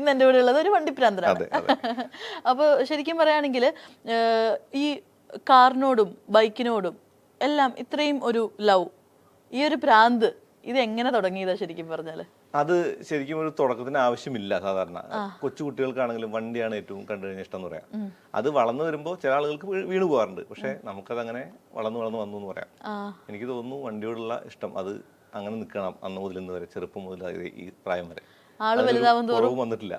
ഇന്ന് എൻ്റെ കൂടെ ഉള്ളത് ഒരു വണ്ടിപ്രാന്തനാണ്. അപ്പോൾ ശരിക്കും പറയുകയാണെങ്കിൽ ഈ കാറിനോടും ബൈക്കിനോടും എല്ലാം ഇത്രയും ഒരു ലവ്, ഈ ഒരു ഭ്രാന്ത് ഇത് എങ്ങനെ തുടങ്ങിയതാ ശരിക്കും പറഞ്ഞാല്? അത് ശരിക്കും ഒരു തുടക്കത്തിന് ആവശ്യമില്ല. സാധാരണ കൊച്ചു കുട്ടികൾക്കാണെങ്കിലും വണ്ടിയാണ് ഏറ്റവും കണ്ടു കഴിഞ്ഞാൽ ഇഷ്ടം എന്ന് പറയാം. അത് വളർന്നു വരുമ്പോൾ ചില ആളുകൾക്ക് വീണു പോകാറുണ്ട്. പക്ഷെ നമുക്കത് അങ്ങനെ വളർന്നു വന്നു എന്ന് പറയാം. എനിക്ക് തോന്നുന്നു വണ്ടിയോടുള്ള ഇഷ്ടം അത് അങ്ങനെ നിൽക്കണം അന്ന് മുതൽ ഇന്ന് വരെ, ചെറുപ്പം മുതൽ ഈ പ്രായം വരെ. ആള് വലുതാവും തോറും വന്നിട്ടില്ല,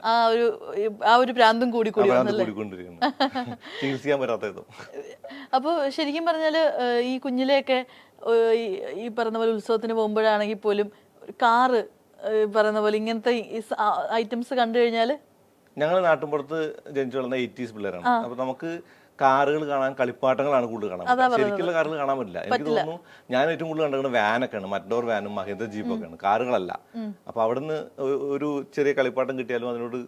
ആ ഒരു ഭ്രാന്തും കൂടിക്കൊണ്ടിരിക്കുന്നു. ചികിത്സിക്കാൻ പറ്റാത്തതും. അപ്പൊ ശരിക്കും പറഞ്ഞാല് ഈ കുഞ്ഞിലെയൊക്കെ ഈ പറഞ്ഞ പോലെ ഉത്സവത്തിന് പോകുമ്പോഴാണെങ്കിൽ പോലും കാറ് പറയുന്ന പോലെ ഇങ്ങനത്തെ ഐറ്റംസ് കണ്ടു കഴിഞ്ഞാല്, ഞങ്ങൾ നാട്ടിൻപുറത്ത് ജനിച്ചു വളർന്ന 80s പിള്ളേരാണ്. അപ്പൊ നമുക്ക് കാറുകൾ കാണാൻ, കളിപ്പാട്ടങ്ങളാണ് കൂടുതൽ കാണാൻ. ശരിക്കുള്ള കാറുകൾ കാണാൻ പറ്റില്ല. എനിക്ക് തോന്നുന്നു ഞാൻ ഏറ്റവും കൂടുതൽ കണ്ടുകൊണ്ട് വാനൊക്കെയാണ്, മറ്റോർ വാനും മഹേന്ദ്ര ജീപ്പൊക്കെയാണ്, കാറുകളല്ല. അപ്പൊ അവിടുന്ന് ഒരു ചെറിയ കളിപ്പാട്ടം കിട്ടിയാലും അതിനോട്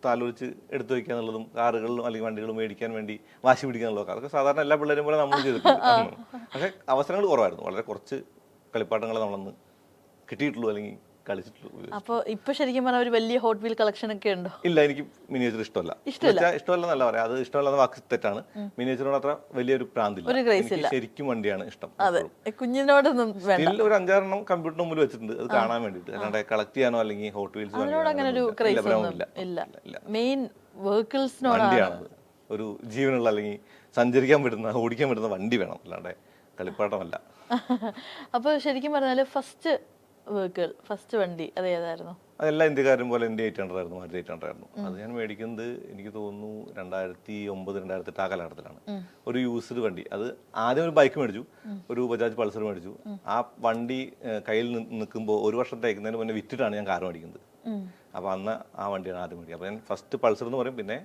താലോചിച്ച് എടുത്തു വെക്കുക എന്നുള്ളതും, കാറുകളിലും അല്ലെങ്കിൽ വണ്ടികളും മേടിക്കാൻ വേണ്ടി വാശി പിടിക്കാനുള്ളതൊക്കെ അതൊക്കെ സാധാരണ എല്ലാ പിള്ളേരും പോലെ നമ്മൾ ചെയ്തിട്ടുണ്ട്. പക്ഷെ അവസരങ്ങൾ കുറവായിരുന്നു. വളരെ കുറച്ച് കളിപ്പാട്ടങ്ങൾ നമ്മളന്ന് കിട്ടിയിട്ടുള്ളൂ അല്ലെങ്കിൽ കളിച്ചിട്ടുള്ളൂ. അപ്പൊ ഇപ്പൊ ശരിക്കും പറഞ്ഞാൽ ഒരു വലിയ ഹോട്ട് വീൽ കളക്ഷൻ ഒക്കെ ഉണ്ടോ? ഇല്ല, എനിക്ക് മിനിയേച്ചർ ഇഷ്ടമല്ല. ഇഷ്ടമല്ലെന്നല്ല പറയാം, അത് ഇഷ്ടമല്ലാത്ത വാക്ക് തെറ്റാണ്. മിനിയേച്ചറിനോട് അത്ര വലിയൊരു പ്രാന്തില്ല. ശരിക്കും വണ്ടിയാണ് ഇഷ്ടം. കുഞ്ഞിനോടൊന്നും ഒരു 6 കമ്പ്യൂട്ടർ മുമ്പിൽ വെച്ചിട്ടുണ്ട് അത് കാണാൻ വേണ്ടിട്ട്. അല്ലാണ്ട് കളക്ട് ചെയ്യാനോ അല്ലെങ്കിൽ ഹോട്ട് വീൽസ് വണ്ടിയാണ് ഒരു ജീവനുള്ള അല്ലെങ്കിൽ സഞ്ചരിക്കാൻ പറ്റുന്ന, ഓടിക്കാൻ പറ്റുന്ന വണ്ടി വേണം, അല്ലാണ്ട് കളിപ്പാട്ടമല്ല. അപ്പൊ ശരിക്കും പറഞ്ഞാല് ഫസ്റ്റ് വണ്ടി അത് ഏതായിരുന്നു? അതെല്ലാം ഇന്ത്യക്കാരും പോലെ India 800 ആയിരുന്നു, Maruti 800 ആയിരുന്നു. അത് ഞാൻ മേടിക്കുന്നത് എനിക്ക് തോന്നുന്നു 2009-2008 ആ കാലഘട്ടത്തിലാണ്. ഒരു യൂസ്ഡ് വണ്ടി. അത് ആദ്യം ഒരു ബൈക്ക് മേടിച്ചു, ഒരു ബജാജ് പൾസർ മേടിച്ചു. ആ വണ്ടി കയ്യിൽ നിൽക്കുമ്പോൾ ഒരു വർഷത്തെ അയക്കുന്നതിന് മുന്നേ വിറ്റിട്ടാണ് ഞാൻ കാർ മേടിക്കുന്നത്. അപ്പൊ അന്ന് ആ വണ്ടിയാണ് ആദ്യം മേടിക്കുക. അപ്പൊ ഞാൻ ഫസ്റ്റ് പൾസർ എന്ന് പറയും, പിന്നെ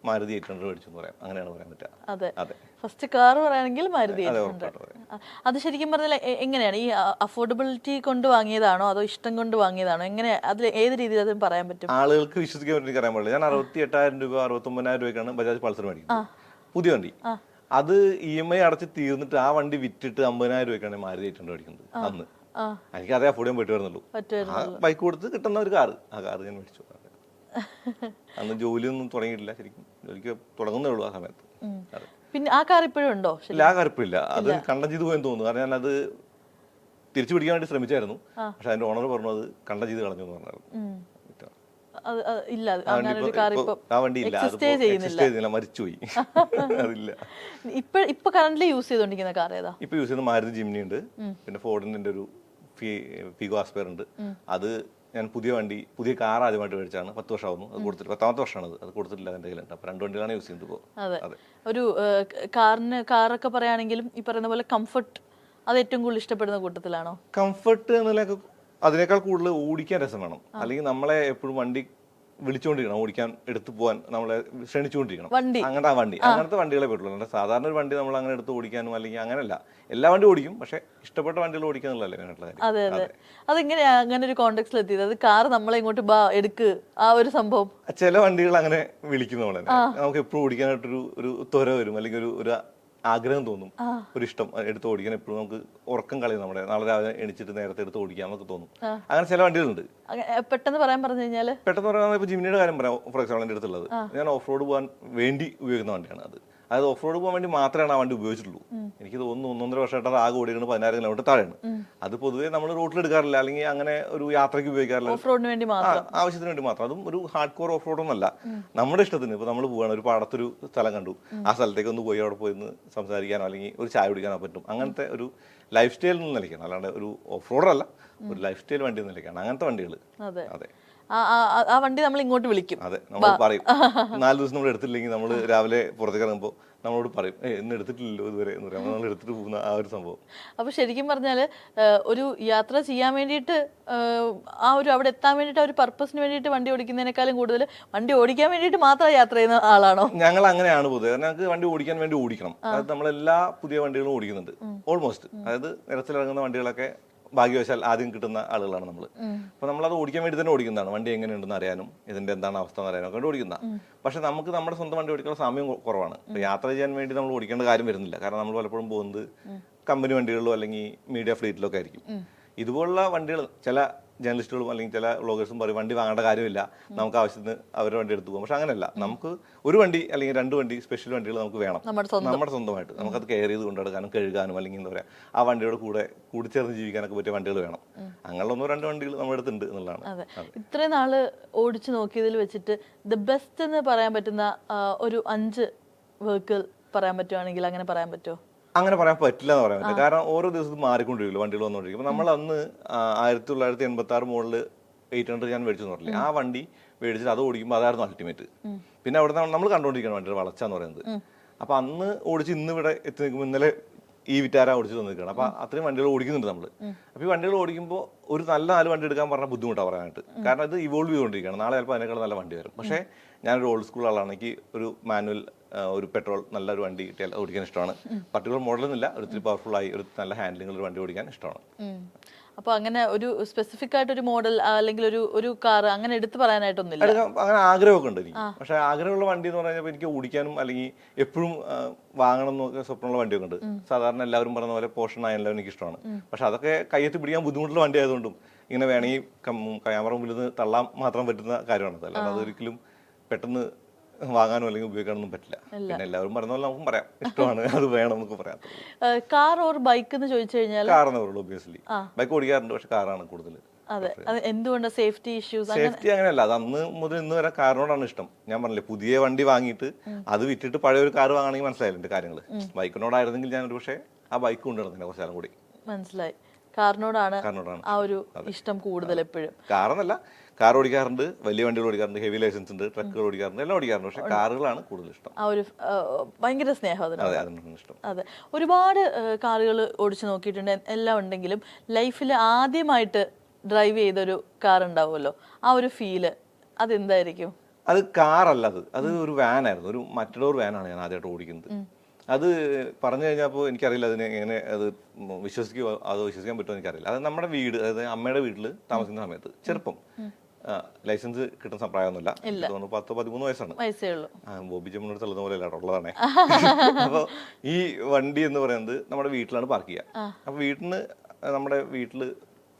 Maruti 800 മേടിച്ചു എന്ന് പറയാം. അങ്ങനെയാണ് പറയാൻ പറ്റുക. അതെ, ഫസ്റ്റ് കാർ പറയുകയാണെങ്കിൽ Maruti 800. അത് ശരിക്കും പറഞ്ഞാൽ എങ്ങനെയാണ്, ഈ അഫോർഡബിലിറ്റി കൊണ്ട് വാങ്ങിയതാണോ അതോ ഇഷ്ടം കൊണ്ട് വാങ്ങിയതാണോ? എങ്ങനെ, അതിൽ ഏത് രീതിയിൽ അത് പറയാൻ പറ്റും? ആളുകൾക്ക് വിശ്വസിക്കാൻ പറ്റി അറിയാൻ പാടില്ല. ഞാൻ 68,000 രൂപ 69,000 രൂപയ്ക്കാണ് ബജാജ് പൾസർ മേടിക്കുന്നത്, പുതിയ വണ്ടി. അത് EMI അടച്ച് തീർന്നിട്ട് ആ വണ്ടി വിറ്റിട്ട് 50,000 രൂപയ്ക്കാണ് Maruti 800 മേടിക്കുന്നത്. അന്ന് എനിക്ക് അതേ അഫോർഡ് ചെയ്യാൻ പറ്റുമായിരുന്നുള്ളൂ. ബൈക്ക് കൊടുത്ത് കിട്ടുന്ന ഒരു കാറ്, ആ കാറ് ഞാൻ മേടിച്ചു. അന്ന് ജോലിയൊന്നും തുടങ്ങിയിട്ടില്ല, ശരിക്കും ജോലിക്ക് തുടങ്ങുന്നേ ഉള്ളൂ ആ സമയത്ത്. പിന്നെ ആ കാർ ഇപ്പോഴും ഉണ്ടോ? ഇല്ല, ആ കാർ ഇപ്പോഴില്ല. അത് കണ്ടം ചെയ്ത് പോയെന്ന് തോന്നുന്നു. കാരണം ഞാൻ അത് തിരിച്ചു പിടിക്കാൻ വേണ്ടി ശ്രമിച്ചായിരുന്നു. പക്ഷെ അതിന്റെ ഓണർ പറഞ്ഞു അത് കണ്ടം ചെയ്ത് കളഞ്ഞു എന്ന് പറഞ്ഞായിരുന്നു. ആ വണ്ടി ഇല്ല, മരിച്ചുപോയി. അതില്ല. ഇപ്പൊ കറന്റ്ലി യൂസ് ചെയ്തോണ്ടിരിക്കുന്ന കാർ ഏതാ? ഇപ്പൊ യൂസ് ചെയ്യുന്ന മാരുതി ജിംനി ഉണ്ട്, പിന്നെ ഫോർഡിന്റെ ഒരു ഫിഗോ ആസ്പയർ ഉണ്ട്. അത് ഞാൻ പുതിയ കാർ ആദ്യമായിട്ട് മേടിച്ചാണ്. 10 വർഷമാവുന്നു. അത് കൊടുത്തിട്ട് 10ാമത്തെ വർഷമാണ് അത് കൊടുത്തിട്ടില്ല. എൻ്റെ കയ്യിലുണ്ട്. അപ്പൊ 2 വണ്ടികളാണ് യൂസ് ചെയ്യുന്നത് ഇപ്പോൾ. അതെ, ഒരു കാറൊക്കെ പറയുകയാണെങ്കിലും ഈ പറയുന്ന പോലെ കംഫർട്ട് അത് ഏറ്റവും കൂടുതൽ ഇഷ്ടപ്പെടുന്ന കൂട്ടത്തിലാണോ? കംഫർട്ട് എന്നതിനേക്കാൾ അതിനേക്കാൾ കൂടുതൽ ഓടിക്കാൻ രസം വേണം. അല്ലെങ്കിൽ നമ്മളെ എപ്പോഴും വണ്ടി വിളിച്ചുകൊണ്ടിരിക്കണം, ഓടിക്കാൻ എടുത്തു പോകാൻ നമ്മളെ ക്ഷണിച്ചുകൊണ്ടിരിക്കണം. അങ്ങനത്തെ വണ്ടികളെ പറ്റുള്ളൂ. സാധാരണ ഒരു വണ്ടി നമ്മൾ അങ്ങനെ എടുത്ത് ഓടിക്കാനും അല്ലെങ്കിൽ അങ്ങനെയല്ല. എല്ലാ വണ്ടി ഓടിക്കും, പക്ഷെ ഇഷ്ടപ്പെട്ട വണ്ടികൾ ഓടിക്കാന്നുള്ളതല്ലേ വേണ്ടിയിട്ടുള്ള കാര്യം. അതെ. അതെങ്ങനെയാ അങ്ങനെ ഒരു കോണ്ടെക്സ്റ്റിൽ എത്തിയത്? അത് കാർ നമ്മളെ ഇങ്ങോട്ട് എടുക്ക് ആ ഒരു സംഭവം? ചില വണ്ടികൾ അങ്ങനെ വിളിക്കുന്ന പോലെ നമുക്ക് എപ്പോഴും ഓടിക്കാനായിട്ടൊരു ഒരു ത്വര വരും, അല്ലെങ്കിൽ ഒരു ആഗ്രഹം തോന്നും, ഒരു ഇഷ്ടം എടുത്ത് ഓടിക്കാൻ. എപ്പോഴും നമുക്ക് ഉറക്കം കളയും, നമ്മുടെ നാളെ രാവിലെ എണിച്ചിട്ട് നേരത്തെ എടുത്ത് ഓടിക്കാൻ നമുക്ക് തോന്നും. അങ്ങനെ ചില വണ്ടികളുണ്ട്. പെട്ടെന്ന് പറയാൻ ഇപ്പൊ ജിമിനിയുടെ കാര്യം പറയാം. ഫോർ എക്സാമ്പിൾ എൻ്റെ അടുത്തുള്ളത് ഞാൻ ഓഫ് റോഡ് പോകാൻ വേണ്ടി ഉപയോഗിക്കുന്ന വണ്ടിയാണ് അത്. അതായത് ഓഫ് റോഡ് പോകാൻ വേണ്ടി മാത്രമാണ് ആ വണ്ടി ഉപയോഗിച്ചിട്ടുള്ളൂ. എനിക്ക് തോന്നുന്നു 1.5 വർഷമായിട്ട് ആകെ ഓടിക്കുന്നത് 16 കിലോമീറ്റർ താഴെയാണ്. അത് പൊതുവേ നമ്മൾ റോട്ടിൽ എടുക്കാറില്ല, അല്ലെങ്കിൽ അങ്ങനെ ഒരു യാത്രയ്ക്ക് ഉപയോഗിക്കാറില്ല, ആവശ്യത്തിന് വേണ്ടി മാത്രം. അതും ഒരു ഹാർഡ് കോർ ഓഫ് റോഡ് ഒന്നല്ല, നമ്മുടെ ഇഷ്ടത്തിന്. ഇപ്പൊ നമ്മൾ പോവാണ്, ഒരു പാടത്തൊരു സ്ഥലം കണ്ടു, ആ സ്ഥലത്തേക്ക് ഒന്ന് പോയി അവിടെ പോയി സംസാരിക്കാനോ അല്ലെങ്കിൽ ഒരു ചായ കുടിക്കാനോ പറ്റും. അങ്ങനത്തെ ഒരു ലൈഫ് സ്റ്റൈൽ നിലയ്ക്കാണ്, അല്ലാണ്ട് ഒരു ഓഫ് റോഡർ അല്ല, ഒരു ലൈഫ് സ്റ്റൈൽ വണ്ടി നിലയ്ക്കാണ് അങ്ങനത്തെ വണ്ടികൾ. അതെ, ആ വണ്ടി നമ്മൾ ഇങ്ങോട്ട് വിളിക്കും. അതെ, നമ്മൾ പറയും 4 ദിവസം നമ്മൾ എടുത്തില്ലെങ്കിൽ നമ്മൾ രാവിലെ പുറത്തേക്ക് ഇറങ്ങുമ്പോൾ നമ്മളോട് പറയും ഇന്ന് എടുത്തിട്ടില്ലല്ലോ ഇതുവരെ എന്ന് പറയാം. നമ്മൾ എടുത്തിട്ട് പോകുന്ന ആ ഒരു സംഭവം. അപ്പൊ ശരിക്കും പറഞ്ഞാല് ഒരു യാത്ര ചെയ്യാൻ വേണ്ടിയിട്ട്, ആ ഒരു അവിടെ എത്താൻ വേണ്ടിയിട്ട്, ആ ഒരു പർപ്പസിന് വേണ്ടിയിട്ട് വണ്ടി ഓടിക്കുന്നതിനേക്കാളും കൂടുതൽ വണ്ടി ഓടിക്കാൻ വേണ്ടിയിട്ട് മാത്രം യാത്ര ചെയ്യുന്ന ആളാണോ? ഞങ്ങൾ അങ്ങനെയാണ് പൊതുവെ. കാരണം ഞങ്ങൾക്ക് വണ്ടി ഓടിക്കാൻ വേണ്ടി ഓടിക്കണം. അതായത് നമ്മളെല്ലാ പുതിയ വണ്ടികളും ഓടിക്കുന്നുണ്ട് ഓൾമോസ്റ്റ്. അതായത് നിരത്തിലിറങ്ങുന്ന വണ്ടികളൊക്കെ ഭാഗ്യവശാൽ ആദ്യം കിട്ടുന്ന ആളുകളാണ് നമ്മൾ. അപ്പൊ നമ്മളത് ഓടിക്കാൻ വേണ്ടി തന്നെ ഓടിക്കുന്നതാണ്. വണ്ടി എങ്ങനെയുണ്ടെന്ന് അറിയാനും ഇതിന്റെ എന്താണ് അവസ്ഥ എന്ന് അറിയാനും ഒക്കെ ഓടിക്കുന്ന. പക്ഷെ നമുക്ക് നമ്മുടെ സ്വന്തം വണ്ടി ഓടിക്കാനുള്ള സമയം കുറവാണ്. ഇപ്പൊ യാത്ര ചെയ്യാൻ വേണ്ടി നമ്മൾ ഓടിക്കേണ്ട കാര്യം വരുന്നില്ല. കാരണം നമ്മൾ പലപ്പോഴും പോകുന്നത് കമ്പനി വണ്ടികളിലോ അല്ലെങ്കിൽ മീഡിയ ഫ്ലീറ്റിലോ ഒക്കെ ആയിരിക്കും. ഇതുപോലുള്ള വണ്ടികൾ ചില ജേർണലിസ്റ്റുകളും അല്ലെങ്കിൽ ചില വ്ളോഗേഴ്സും പറയും വണ്ടി വാങ്ങേണ്ട കാര്യമില്ല, നമുക്ക് ആവശ്യത്തിന് അവരുടെ വണ്ടി എടുത്തു പോകും. പക്ഷെ അങ്ങനെയല്ല, നമുക്ക് ഒരു വണ്ടി അല്ലെങ്കിൽ 2 വണ്ടി സ്പെഷ്യൽ വണ്ടികൾ നമുക്ക് വേണം, നമ്മുടെ സ്വന്തമായിട്ട്. നമുക്കത് കെയർ ചെയ്ത് കൊണ്ടെടുക്കാനും കഴുകാനും അല്ലെങ്കിൽ എന്താ പറയുക ആ വണ്ടിയുടെ കൂടി ചേർന്ന് ജീവിക്കാനൊക്കെ പറ്റിയ വണ്ടികൾ വേണം. അങ്ങനെയുള്ള 1-2 വണ്ടികൾ നമ്മുടെ അടുത്തുണ്ട് എന്നുള്ളതാണ്. ഇത്രയും നാള് ഓടിച്ചു നോക്കിയതിൽ വെച്ചിട്ട് ദ ബെസ്റ്റ് എന്ന് പറയാൻ പറ്റുന്ന ഒരു 5 വെഹിക്കിൾ പറയാൻ പറ്റുവാണെങ്കിൽ അങ്ങനെ പറയാൻ പറ്റുമോ? അങ്ങനെ പറയാൻ പറ്റില്ല എന്ന് പറയാൻ പറ്റില്ല. കാരണം ഓരോ ദിവസവും മാറിക്കൊണ്ടിരിക്കില്ല വണ്ടികൾ വന്നുകൊണ്ടിരിക്കും. അപ്പോൾ നമ്മൾ അന്ന് 1986 മോഡൽ 800 ഞാൻ മേടിച്ചു പറഞ്ഞില്ലേ, ആ വണ്ടി മേടിച്ചിട്ട് അത് ഓടിക്കുമ്പോൾ അതായിരുന്നു അൾട്ടിമേറ്റ്. പിന്നെ അവിടെ നമ്മൾ കണ്ടുകൊണ്ടിരിക്കണം വണ്ടിയുടെ വളർച്ച എന്ന് പറയുന്നത്. അപ്പോൾ അന്ന് ഓടിച്ച് ഇന്ന് ഇവിടെ എത്തി നിൽക്കുമ്പോൾ ഇന്നലെ ഈ വിറ്റാര ഓടിച്ച് തന്നിരിക്കുകയാണ്. അപ്പോൾ അത്രയും വണ്ടികൾ ഓടിക്കുന്നുണ്ട് നമ്മൾ. അപ്പോൾ ഈ വണ്ടികൾ ഓടിക്കുമ്പോൾ ഒരു നല്ല 4 വണ്ടി എടുക്കാൻ പറഞ്ഞാൽ ബുദ്ധിമുട്ടാണ് പറയാനായിട്ട്. കാരണം ഇത് ഇവോൾവ് ചെയ്തുകൊണ്ടിരിക്കുകയാണ്. നാളെ ചിലപ്പോൾ അതിനേക്കാൾ നല്ല വണ്ടി വരും. പക്ഷേ ഞാനൊരു ഓൾഡ് സ്കൂൾ ആളാണ്. എനിക്ക് ഒരു മാനുവൽ ഒരു പെട്രോൾ നല്ലൊരു വണ്ടി കിട്ടിയാൽ ഓടിക്കാൻ ഇഷ്ടമാണ്. പർട്ടിക്കുലർ മോഡലൊന്നുമില്ല, ഒത്തിരി പവർഫുൾ ആയി ഒരു നല്ല ഹാൻഡിലിംഗ് ഒരു വണ്ടി ഓടിക്കാൻ ഇഷ്ടമാണ്. അപ്പൊ അങ്ങനെ ഒരു സ്പെസിഫിക് ആയിട്ട് ഒരു മോഡൽ അല്ലെങ്കിൽ ഒരു കാർ അങ്ങനെ എടുത്തു പറയാനായിട്ടൊന്നുമില്ല. അങ്ങനെ ആഗ്രഹമൊക്കെ ഉണ്ട് എനിക്ക്. പക്ഷെ ആഗ്രഹമുള്ള വണ്ടി എന്ന് പറഞ്ഞാൽ എനിക്ക് ഓടിക്കാനും അല്ലെങ്കിൽ എപ്പോഴും വാങ്ങണം എന്നൊക്കെ സ്വപ്നമുള്ള വണ്ടിയൊക്കെ ഉണ്ട്. സാധാരണ എല്ലാവരും പറയുന്ന പോലെ പോർഷൻ 911 എനിക്ക് ഇഷ്ടമാണ്. പക്ഷെ അതൊക്കെ കയ്യെത്തി പിടിക്കാൻ ബുദ്ധിമുട്ടുള്ള വണ്ടി ആയതുകൊണ്ടും ഇങ്ങനെ വേണമെങ്കിൽ ക്യാമറ മുമ്പിൽ നിന്ന് തള്ളാൻ മാത്രം പറ്റുന്ന കാര്യമാണ്. അല്ലാതെ അതൊരിക്കലും പെട്ടെന്ന് വാങ്ങാനോ അല്ലെങ്കിൽ ഉപയോഗിക്കാനൊന്നും പറ്റില്ല. പിന്നെ എല്ലാവരും പറയുന്ന പോലെ നമുക്കും പറയാം ഇഷ്ടമാണ്, അത് വേണം നമുക്ക് പറയാം. കാർ ഓർ ബൈക്ക് എന്ന് ചോദിച്ചു കഴിഞ്ഞാൽ കാറെന്നേ പറയുള്ളൂ. ഒബ്വിയസ്ലി ബൈക്ക് ഓടിക്കാറുണ്ട്, പക്ഷെ കാറാണ് കൂടുതൽ. അതെ, എന്തുകൊണ്ട് സേഫ്റ്റി ഇഷ്യൂസ്? സേഫ്റ്റി അങ്ങനെയല്ല, അത് അന്ന് മുതൽ ഇന്ന് വരെ കാറിനോടാണ് ഇഷ്ടം. ഞാൻ പറഞ്ഞില്ലേ, പുതിയ വണ്ടി വാങ്ങിയിട്ട് അത് വിറ്റിട്ട് പഴയ ഒരു കാർ വാങ്ങണമെങ്കിൽ മനസ്സിലായില്ല കാര്യങ്ങൾ. ബൈക്കിനോടായിരുന്നെങ്കിൽ ഞാൻ ഒരു പക്ഷേ ആ ബൈക്ക് കൊണ്ടുവരുന്നില്ല കുറച്ച് കാലം കൂടി. മനസ്സിലായി, കാറിനോടാണ് ആ ഒരു ഇഷ്ടം കൂടുതൽ എപ്പോഴും. കാറെന്നല്ല, കാർ ഓടിക്കാറുണ്ട്, വലിയ വണ്ടികൾ ഓടിക്കാറുണ്ട്, ഹെവി ലൈസൻസ് ഉണ്ട്, ട്രക്കുകൾ ഓടിക്കാറുണ്ട്, എല്ലാം ഓടിക്കാറുണ്ട്. പക്ഷെ കാറുകളാണ് കൂടുതൽ ഇഷ്ടം. ആ ഒരു ഭയങ്കര സ്നേഹം. അതെ, അതിനാണ് ഇഷ്ടം. അതെ, ഒരുപാട് കാറുകൾ ഓടിച്ചു നോക്കിയിട്ടുണ്ട്, എല്ലാം ഉണ്ടെങ്കിലും ലൈഫിൽ ആദ്യമായിട്ട് ഡ്രൈവ് ചെയ്തൊരു കാർ ഉണ്ടാവുമല്ലോ, ആ ഒരു ഫീല് അതെന്തായിരിക്കും? അത് കാറല്ല, അത് ഒരു വാനായിരുന്നു. ഒരു മറ്റൊരു വാനാണ് ഞാൻ ആദ്യമായിട്ട് ഓടിക്കുന്നത്. അത് പറഞ്ഞു കഴിഞ്ഞപ്പോൾ എനിക്കറിയില്ല അതിനെ എങ്ങനെ അത് വിശ്വസിക്കുമോ അതോ വിശ്വസിക്കാൻ പറ്റുമോ എനിക്കറിയില്ല. അത് നമ്മുടെ വീട്, അതായത് അമ്മയുടെ വീട്ടിൽ താമസിക്കുന്ന സമയത്ത് ചെറുപ്പം, ലൈസൻസ് കിട്ടുന്ന പ്രായമൊന്നുമില്ല, 10-13 വയസ്സാണ്. ബോബി ജമ്മിനോട് തള്ളുന്ന പോലെ അല്ല ഉള്ളതാണ്. അപ്പോൾ ഈ വണ്ടി എന്ന് പറയുന്നത് നമ്മുടെ വീട്ടിലാണ് പാർക്ക് ചെയ്യുക. അപ്പോൾ നമ്മുടെ വീട്ടിൽ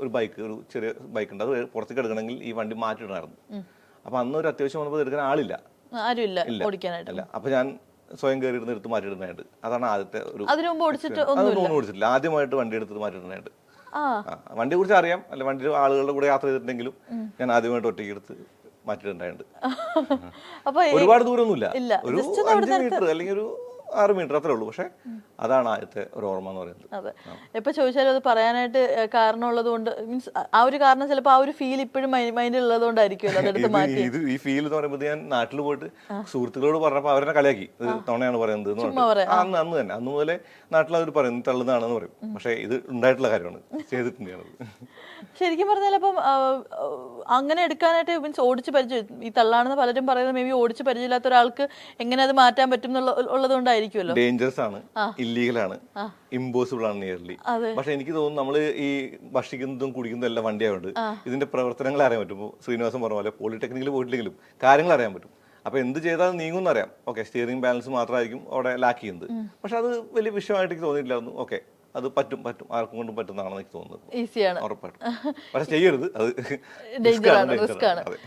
ഒരു ബൈക്ക്, ഒരു ചെറിയ ബൈക്ക് ഉണ്ട്, അത് പുറത്തേക്ക് എടുക്കണമെങ്കിൽ ഈ വണ്ടി മാറ്റിയിടണമായിരുന്നു. അപ്പോൾ അന്ന് ഒരു അത്യാവശ്യം വന്നപ്പോൾ എടുക്കാൻ ആളില്ല, ഇല്ല. അപ്പോൾ ഞാൻ സ്വയം കയറി ഇരുന്ന് എടുത്ത് മാറ്റിയിടുന്നതായിട്ട്. അതാണ് ആദ്യത്തെ ഒരു. അതൊന്നും ഓടിച്ചിട്ടില്ല, ആദ്യമായിട്ട് വണ്ടി എടുത്ത് മാറ്റിയിടുന്നതായിട്ട്. വണ്ടിയെ കുറിച്ച് അറിയാം, അല്ല വണ്ടി ആളുകളുടെ കൂടെ യാത്ര ചെയ്തിട്ടുണ്ടെങ്കിലും ഞാൻ ആദ്യമായിട്ട് ഒറ്റയ്ക്ക് എടുത്ത് മാറ്റിയിട്ടുണ്ടായിട്ടുണ്ട്. ഒരുപാട് ദൂരമൊന്നുമില്ല, ഒരു 5 മീറ്റർ അല്ലെങ്കിൽ ഒരു 6 മീറ്റർ അത്രേ ഉള്ളൂ. പക്ഷെ അതാണ് ആദ്യത്തെ ഒരു ഓർമ്മ എന്ന് പറയുന്നത്. അതെ, എപ്പൊ ചോദിച്ചാലും അത് പറയാനായിട്ട് കാരണം ഉള്ളത് കൊണ്ട്, മീൻസ് ആ ഒരു കാരണം ചിലപ്പോൾ ആ ഒരു ഫീൽ ഇപ്പോഴും മൈൻഡിൽ ഉള്ളത് കൊണ്ടായിരിക്കുമല്ലോ അതെടുത്ത് മാറ്റി. ഈ ഫീൽ എന്ന് പറയുമ്പോൾ ഞാൻ നാട്ടിൽ പോയിട്ട് സുഹൃത്തുക്കളോട് പറഞ്ഞപ്പോൾ അവരെ കളിയാക്കി, ഇത് തവണയാണ് പറയുന്നത് അന്ന് തന്നെ. അന്ന് മുതലേ നാട്ടിൽ അവർ പറയും തള്ളുന്നതാണെന്ന് പറയും. പക്ഷെ ഇത് ഉണ്ടായിട്ടുള്ള കാര്യമാണ്, ചെയ്തിട്ടുണ്ട്. ശരിക്കും പറഞ്ഞാൽ അപ്പം അങ്ങനെ എടുക്കാനായിട്ട് മീൻസ് ഓടിച്ച് പരിചയം, ഈ തള്ളാണെന്ന് പലരും പറയുന്നത് മേ ബി ഓടിച്ച് പരിചയമില്ലാത്ത ഒരാൾക്ക് എങ്ങനെ അത് മാറ്റാൻ പറ്റും ഉള്ളത് കൊണ്ടായിരിക്കുമല്ലോ. ഡേഞ്ചറസ് ആണ്, ഇല്ലീഗൽ ആണ്, ഇമ്പോസിബിൾ ആണ് നിയർലി. പക്ഷെ എനിക്ക് തോന്നുന്നു നമ്മള് ഈ ഭക്ഷിക്കുന്നതും കുടിക്കുന്നതും എല്ലാം വണ്ടി ആയതുകൊണ്ട് ഇതിന്റെ പ്രവർത്തനങ്ങൾ അറിയാൻ പറ്റും. ശ്രീനിവാസൻ പറഞ്ഞ പോലെ പോളിടെക്നിക്കിൽ പോയിട്ടില്ലെങ്കിലും കാര്യങ്ങൾ അറിയാൻ പറ്റും. അപ്പൊ എന്ത് ചെയ്താൽ നീങ്ങുമെന്ന് അറിയാം. ഓക്കെ, സ്റ്റിയറിംഗ് ബാലൻസ് മാത്രമായിരിക്കും അവിടെ ലാക്ക് ചെയ്യുന്നത്. പക്ഷെ അത് വലിയ വിഷയമായിട്ട് എനിക്ക് തോന്നിയില്ലായിരുന്നു. ഓക്കെ, അത് പറ്റും, ആർക്കും കൊണ്ടും പറ്റുന്നതാണെന്ന് എനിക്ക് തോന്നുന്നത്. ഈസിയാണ്, ഉറപ്പായിട്ടും. പക്ഷെ ചെയ്യരുത്, അത് ഡേഞ്ചറാണ്, റിസ്ക് ആണ്.